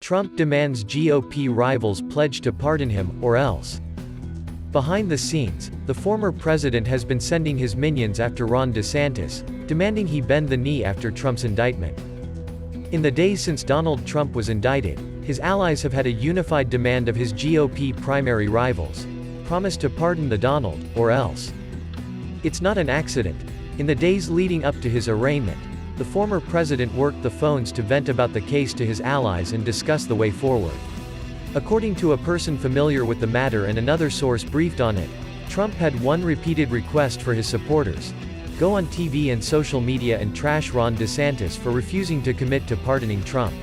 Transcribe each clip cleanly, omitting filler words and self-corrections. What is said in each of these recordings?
Trump demands GOP rivals pledge to pardon him, or else. Behind the scenes, the former president has been sending his minions after Ron DeSantis, demanding he bend the knee after Trump's indictment. In the days since Donald Trump was indicted, his allies have had a unified demand of his GOP primary rivals: promise to pardon the Donald, or else. It's not an accident. In the days leading up to his arraignment, the former president worked the phones to vent about the case to his allies and discuss the way forward. According to a person familiar with the matter and another source briefed on it, Trump had one repeated request for his supporters: go on TV and social media and trash Ron DeSantis for refusing to commit to pardoning Trump.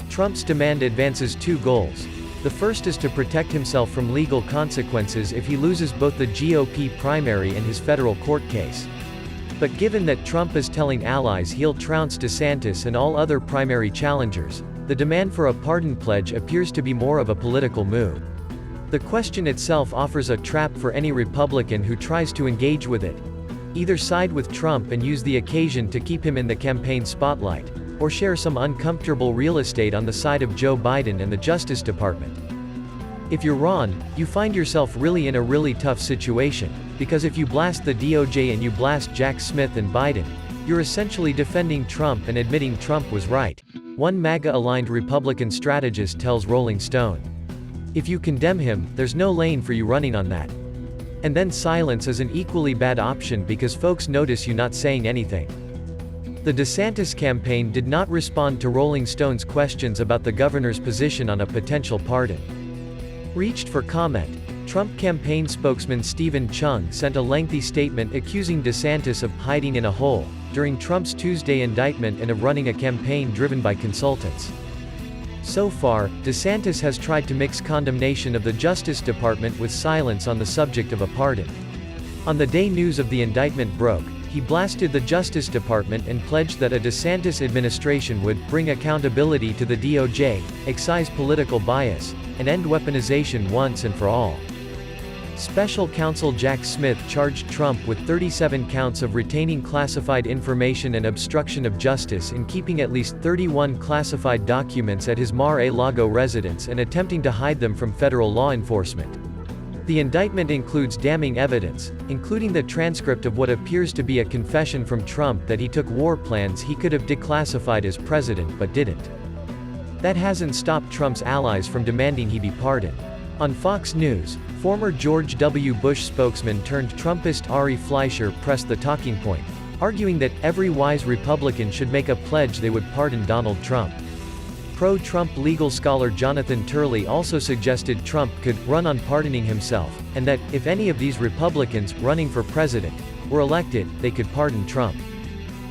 Trump's demand advances two goals. The first is to protect himself from legal consequences if he loses both the GOP primary and his federal court case. But given that Trump is telling allies he'll trounce DeSantis and all other primary challengers, the demand for a pardon pledge appears to be more of a political move. The question itself offers a trap for any Republican who tries to engage with it. Either side with Trump and use the occasion to keep him in the campaign spotlight, or share some uncomfortable real estate on the side of Joe Biden and the Justice Department. If you're Ron, you find yourself really in a really tough situation, because if you blast the DOJ and you blast Jack Smith and Biden, you're essentially defending Trump and admitting Trump was right, one MAGA-aligned Republican strategist tells Rolling Stone. If you condemn him, there's no lane for you running on that. And then silence is an equally bad option because folks notice you not saying anything. The DeSantis campaign did not respond to Rolling Stone's questions about the governor's position on a potential pardon. Reached for comment, Trump campaign spokesman Stephen Chung sent a lengthy statement accusing DeSantis of hiding in a hole during Trump's Tuesday indictment and of running a campaign driven by consultants. So far, DeSantis has tried to mix condemnation of the Justice Department with silence on the subject of a pardon. On the day news of the indictment broke, he blasted the Justice Department and pledged that a DeSantis administration would bring accountability to the DOJ, excise political bias, and end weaponization once and for all. Special counsel Jack Smith charged Trump with 37 counts of retaining classified information and obstruction of justice in keeping at least 31 classified documents at his Mar-a-Lago residence and attempting to hide them from federal law enforcement. The indictment includes damning evidence, including the transcript of what appears to be a confession from Trump that he took war plans he could have declassified as president but didn't. That hasn't stopped Trump's allies from demanding he be pardoned. On Fox News, former George W. Bush spokesman turned Trumpist Ari Fleischer pressed the talking point, arguing that every wise Republican should make a pledge they would pardon Donald Trump. Pro-Trump legal scholar Jonathan Turley also suggested Trump could run on pardoning himself, and that, if any of these Republicans running for president were elected, they could pardon Trump.